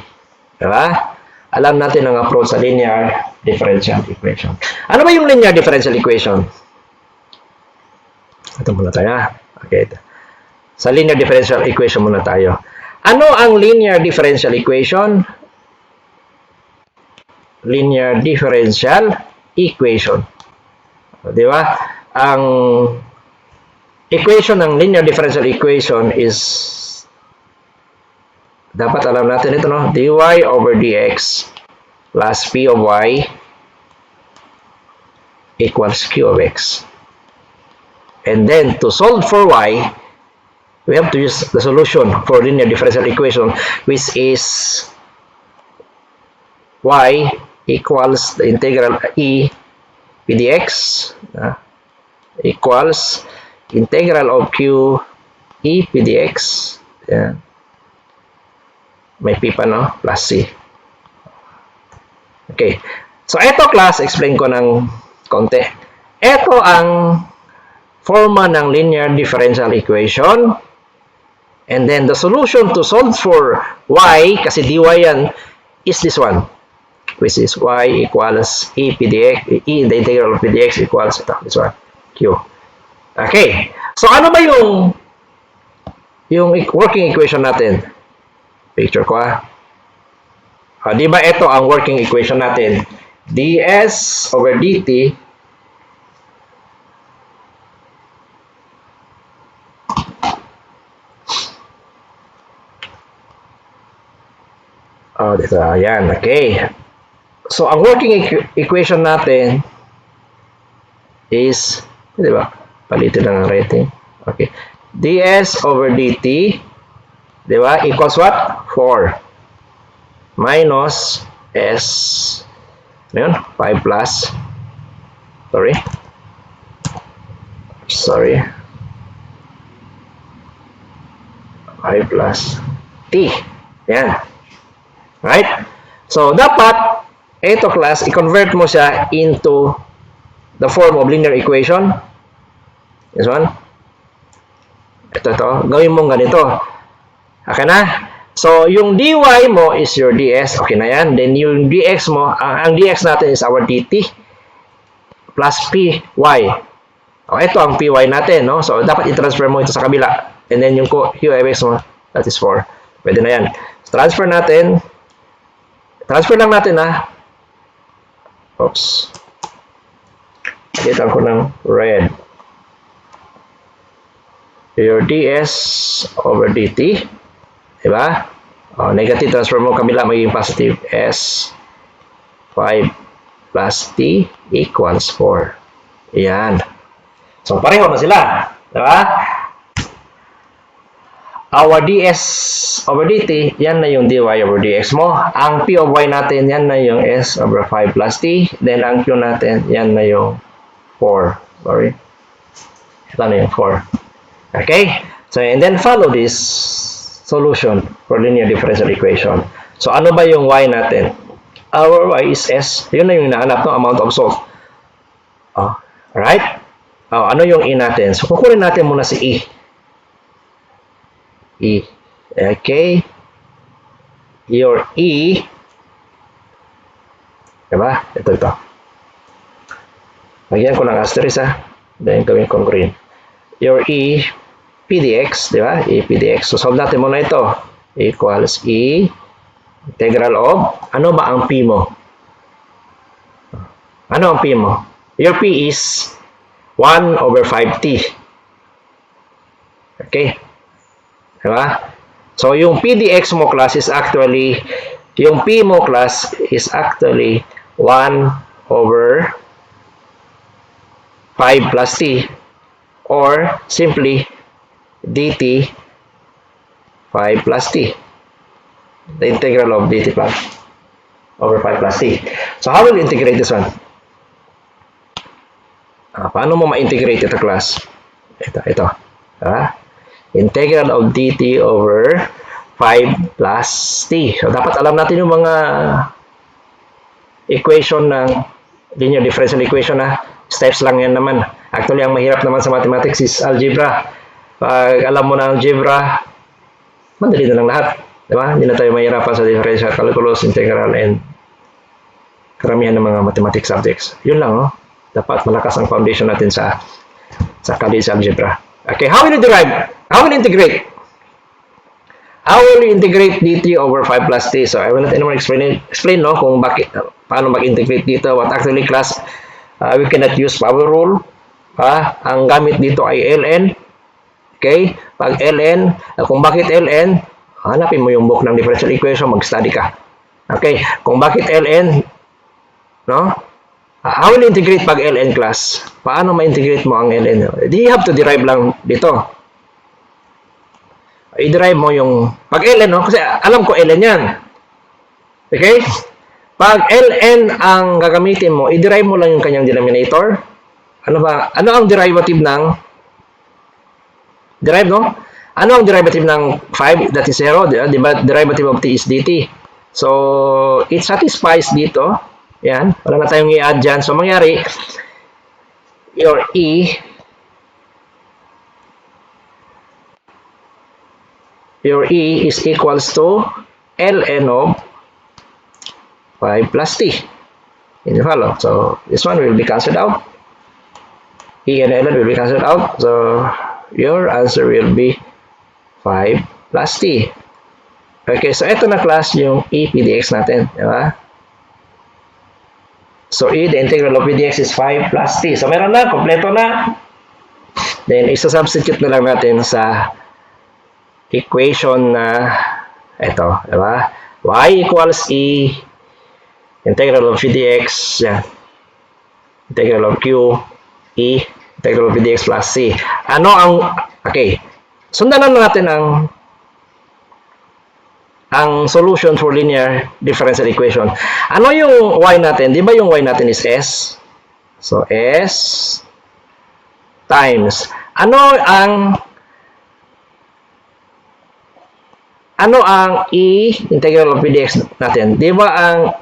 Diba? Alam natin ang approach sa linear differential equation. Ano ba yung linear differential equation? Ito muna tayo. Okay. Sa linear differential equation muna tayo. Ano ang linear differential equation? Linear differential equation. Di ba? Ang equation ng linear differential equation is, dapat alam natin ito, no? dy over dx plus p of y equals q of x. And then, to solve for y, we have to use the solution for linear differential equation, which is y equals the integral e p dx equals integral of q e p dx. Yan. May p pa, no? Plus c. Okay. So, ito, class, explain ko ng konti. Ito ang forma ng linear differential equation, and then the solution to solve for y, kasi dy yan, is this one, which is y equals e p dx, e the integral of p dx equals ito, this one, q. Okay, so ano ba yung working equation natin? Picture ko, di ba ito ang working equation natin? ds over dt dito, ayan, okay. So, ang working equation natin is, di ba, palitin lang ang rating. Okay. ds over dt, di ba, equals what? 4 minus s, ano yun? 5 plus, sorry, 5 plus t. Yan. Right? So, dapat, ito, class, i-convert mo siya into the form of linear equation. This one. Ito. Gawin mong ganito. Okay na? So, yung dy mo is your ds. Okay na yan. Then, yung dx mo, ang dx natin is our dt plus py. Ito ang py natin, no? So, dapat i-transfer mo ito sa kabila. And then, yung q of x mo, that is 4. Pwede na yan. So, transfer lang natin, Oops. Kita ko ng red. Your ds over dt. Diba? Negative transfer mo kabila, magiging positive. S 5 plus t equals 4. Ayan. So, pareho na sila. Diba? Our ds over dt, yan na yung dy over dx mo. Ang p of y natin, yan na yung s over 5 plus t. Then, ang q natin, yan na yung 4. Sorry. Ito na yung 4. Okay? So, and then follow this solution for linear differential equation. So, ano ba yung y natin? Our y is S. Yun na yung hinahanap ng amount of salt. Oh, alright? Oh, ano yung E natin? So, kukunin natin muna si E. E. Okay? Your E, diba? Ito. Lagyan ko ng asterisk, ha? Then, gawin kong green. Your E, PDX, diba? E, PDX. So, solve natin muna ito. Equals E, integral of, ano ba ang P mo? Ano ang P mo? Your P is 1 over 5T. Okay? Diba? So, yung PDX mo class is actually, yung P mo class is actually 1 over 5 plus T or simply dt 5 plus T. The integral of dt plus over 5 plus T. So, how will you integrate this one? Paano mo ma-integrate ito class? Ito. Integral of dt over 5 plus t. So, dapat alam natin yung mga equation ng linear differential equation na steps lang yan naman. Actually, ang mahirap naman sa mathematics is algebra. Pag alam mo na algebra, madali na lang lahat. Diba? Hindi na tayo mahirapan sa differential calculus, integral, and karamihan ng mga mathematics subjects. Yun lang, no? Dapat malakas ang foundation natin sa college algebra. Okay, how will you derive? How will you integrate? How will you integrate dt over 5 plus t? So, I will not anymore explain no, kung bakit, paano mag-integrate dito. What actually class, we cannot use power rule. Ang gamit dito ay ln. Okay? Pag ln, kung bakit ln, hanapin mo yung book ng differential equation, mag-study ka. Okay? Kung bakit ln, no? How will you integrate pag ln class? Paano ma-integrate mo ang ln? You have to derive lang dito. I-derive mo yung pag ln, no? Kasi alam ko ln yan. Okay? Pag ln ang gagamitin mo, i-derive mo lang yung kanyang denominator. Ano ba? Ano ang derivative ng derive, no? Ano ang derivative ng 5? That is 0. Diba? Derivative of t is dt. So, it satisfies dito. Yan. Wala na tayong i-add dyan. So, mangyari, your E is equals to ln of 5 plus t. Can you follow? So, this one will be cancelled out. E and ln will be cancelled out. So, your answer will be 5 plus t. Okay, so ito na class yung E PDX natin. Diba? So, E, the integral of PDX is 5 plus t. So, meron na, kompleto na. Then, isa-substitute na lang natin sa equation na ito, diba? Y equals E, integral of PDX, yan. Integral of Q, E, integral of PDX plus C. Ano ang, okay, sundan na natin ang solution for linear differential equation. Ano yung y natin? Di ba yung y natin is S? So, S times. Ano ang E integral of PDX natin? Di ba ang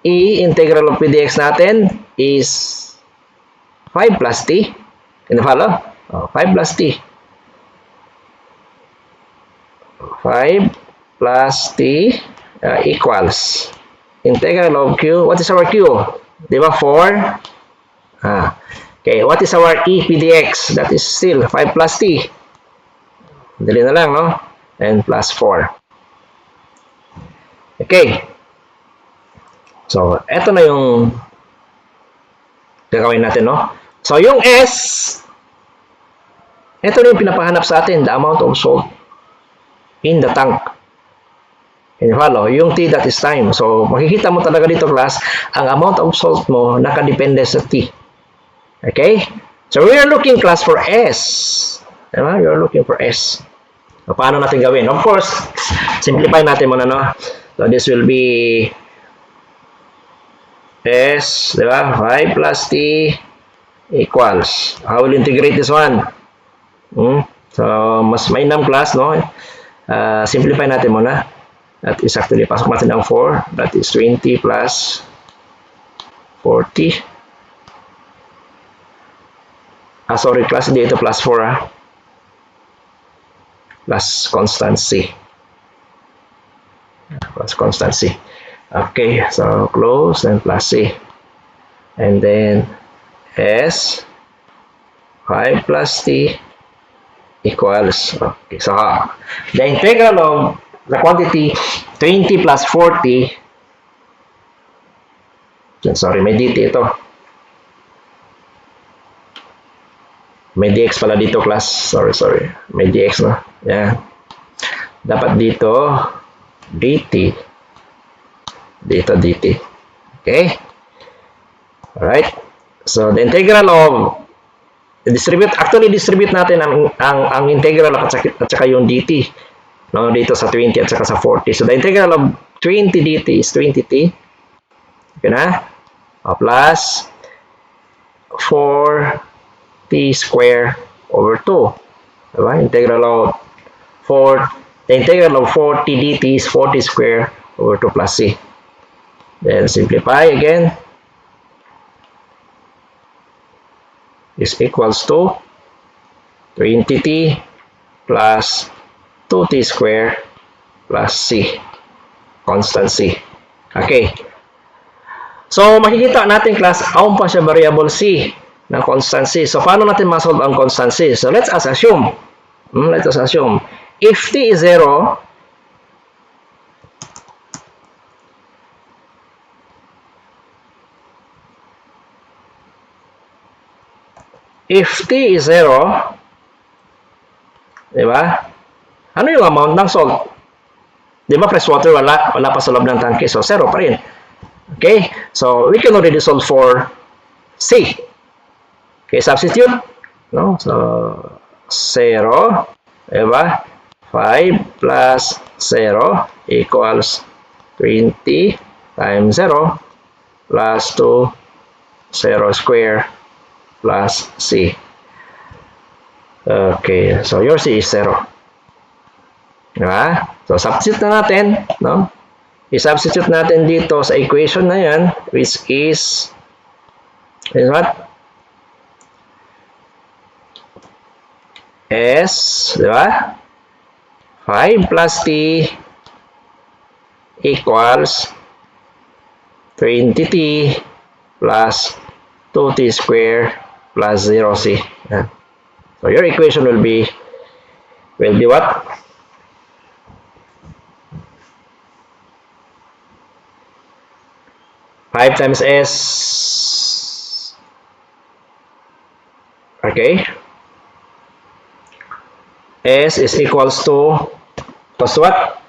E integral of PDX natin is 5 plus T? Can you follow? 5 plus T. 5 plus T equals integral of Q. What is our Q? Di ba 4? Okay, what is our E PDX? That is still 5 plus T. Dali na lang, no? And plus 4. Okay. So, eto na yung gagawin natin, no? So, yung S, eto na yung pinapahanap sa atin, the amount of salt in the tank. Can you follow? Yung T, that is time. So, makikita mo talaga dito, class, ang amount of salt mo nakadepende sa T. Okay? So, we are looking, class, for S. Diba? We are looking for S. So, paano natin gawin? Of course, simplify natin muna, no? So, this will be S, di ba? 5 plus T equals. I will integrate this one. So, mas mainam class, no? Simplify natin muna. That is actually, pasok natin ang 4. That is 20 plus 40. Sorry, class, dito plus 4, plus constancy. Plus constancy. Okay, so close and plus C. And then S 5 plus T equals, okay, so the integral of the quantity 20 plus 40, sorry, may dt ito. May dx pala dito, class. Sorry. May dx, no? Yan. Dapat dito, dt. Dito, dt. Okay? Alright? So, the integral of distribute natin ang integral at saka yung dt, no, dito sa 20 at saka sa 40. So the integral of 20 dt is 20t, okay na, plus 4t square over 2, diba? The integral of 40 dt is 40 square over 2 plus c. Then simplify again. Is equals to 20t plus 2t square plus c, constant c. Okay. So, makikita natin, class, aun pa siya variable c ng constant c. So, paano natin masolve ang constant c? So, let us assume if t is 0, if t is 0, di ba? Ano yung amount ng salt? Di ba, fresh water, wala pa sa loob ng tangke. So, 0 pa rin. Okay? So, we can already solve for C. Okay, substitute. No? So, 0. Di ba? 5 plus 0 equals 20 times 0 plus 2, 0 square plus C. Okay, so your C is 0. Diba? So, substitute na natin, no? I-substitute natin dito sa equation na yan, which is what? S, diba? 5 plus T equals 20T plus 2T square plus 0C. Yan. So, your equation will be what? Five times S. Okay. S is equals to what?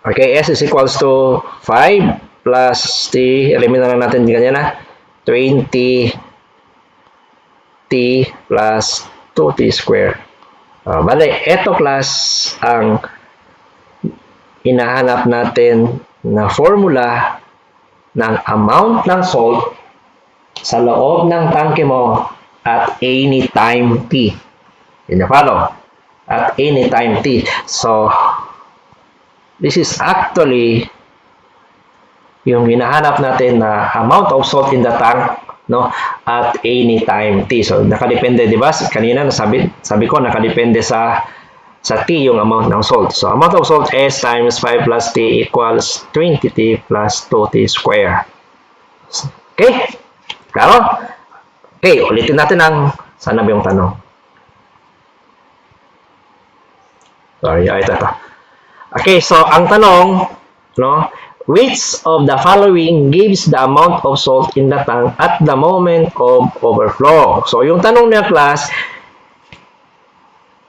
Okay, S is equals to 5 plus T. Eliminate na lang natin ganyan na. 20 T plus 2T square. Bale, eto, class, ang hinahanap natin na formula ng amount ng salt sa loob ng tangke mo at any time t. Yun yung follow. At any time t. So, this is actually yung hinahanap natin na amount of salt in the tank, no, at any time t. So, nakadepende, di ba? Kanina sabi ko nakadepende sa t yung amount ng salt. So, amount of salt S times 5 plus t equals 20t plus 2t square. Okay? Klaro? Okay, ulitin natin ang sana ba yung tanong. Sorry, ito. Okay, so ang tanong, no, which of the following gives the amount of salt in the tank at the moment of overflow? So, yung tanong niya, class,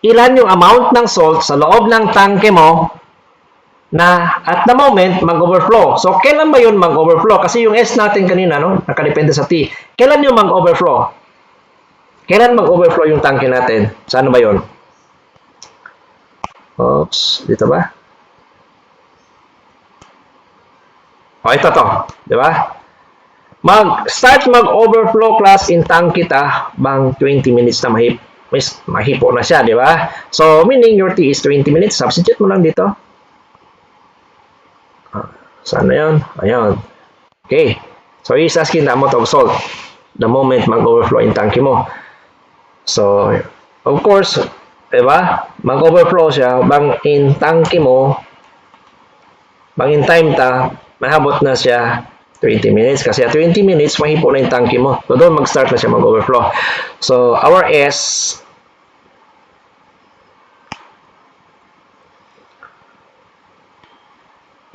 ilan yung amount ng salt sa loob ng tangke mo na at the moment mag-overflow? So, kailan ba yun mag-overflow? Kasi yung S natin kanina, no, nakadepende sa T. Kailan yung mag-overflow? Kailan mag-overflow yung tangke natin? Saan ba yun? Oops, dito ba? O, ito to. Di ba? Start mag-overflow class in tank kita bang 20 minutes na mahipo na siya, di ba? So, meaning your T is 20 minutes. Substitute mo lang dito. Saan na yun? Ayan. Okay. So, he's asking the amount of salt the moment mag-overflow in tanki mo. So, of course, di ba? Mag-overflow siya bang in tanki mo, bang in time ta, mahabot na siya 20 minutes. Kasi at 20 minutes, mahipo na yung tanki mo. So, doon mag-start na siya mag-overflow. So, our S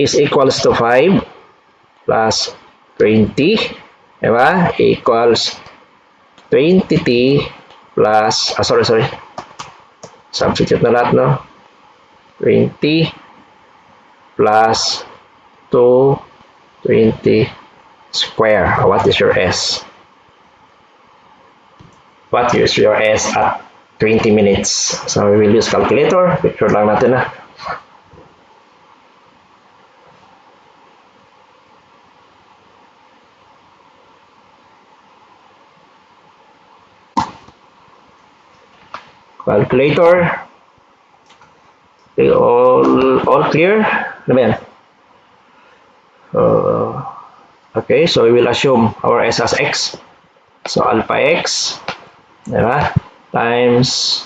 is equals to 5 plus 20, diba? Equals 20t plus, sorry. Substitute na lahat, no? 20 plus 220 square. What is your S? What is your S at 20 minutes? So, we will use calculator. Picture lang natin, na. Calculator. Okay, all clear? Ano ba yan? Okay, so we will assume our S as X. So, alpha X, diba? Times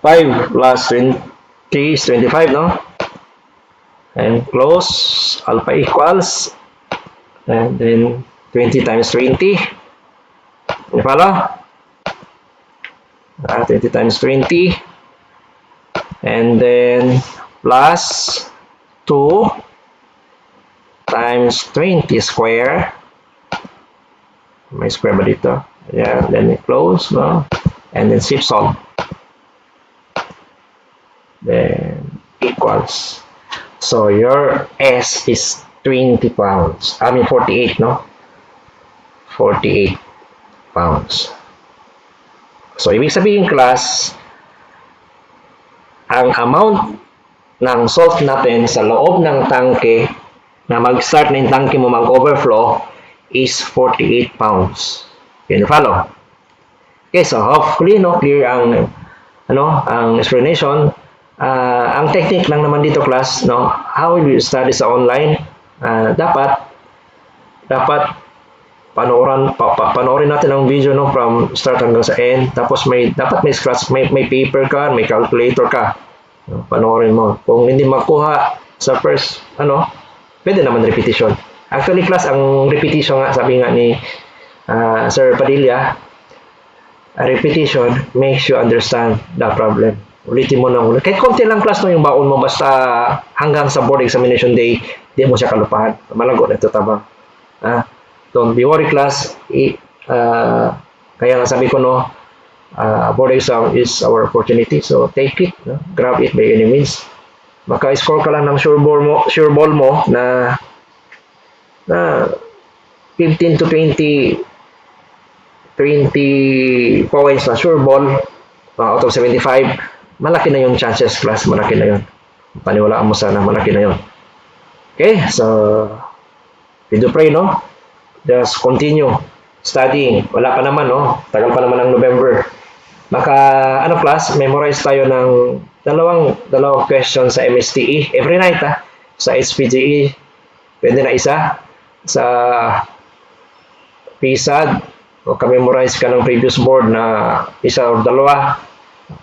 5 plus 20 is 25, no? And close, alpha equals, and then 20 times 20. You follow? 20 times 20. And then plus 2 times 20 square. May square ba dito? Yeah, then close, no? And then shift solve. Then equals. So your S is 20 pounds. I mean 48, no? 48 pounds. So, ibig sabihin, class, ang amount ng salt natin sa loob ng tangke na mag-start na yung tangke mo mag-overflow is 48 pounds. Can you follow? Okay, so hopefully, no, clear ang explanation. Ang technique lang naman dito, class, no, how you study sa online, dapat panoorin natin ang video, no, from start hanggang sa end. Tapos dapat may scratch, may paper ka, may calculator ka. No, panoorin mo. Kung hindi makuha sa first, pwede naman repetition. Actually, class, ang repetition nga, sabi nga ni Sir Padilla, repetition makes you understand the problem. Ulitin mo na ulit. Kahit konti lang, class, no, yung baon mo, basta hanggang sa board examination day, di mo siya kalupahan. Malago na ito tabang. Don't be worried, class. Kaya nga sabi ko, no, board exam is our opportunity. So, take it. No? Grab it by any means. Maka-score ka lang ng sure ball mo na 15 to 20 points na sure ball out of 75. Malaki na yung chances, class. Malaki na yun. Paniwalaan mo sana, malaki na yun. Okay, so, we do pray, no? Just continue studying. Wala pa naman, no? Tagal pa naman ng November. Class, memorize tayo ng dalawang questions sa MSTE every night, sa HPGE, pwede na isa. Sa PSAD, o ka-memorize ka ng previous board na isa o dalawa,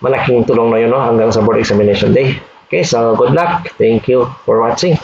malaking tulong na yun, no? Hanggang sa board examination day. Okay, so good luck. Thank you for watching.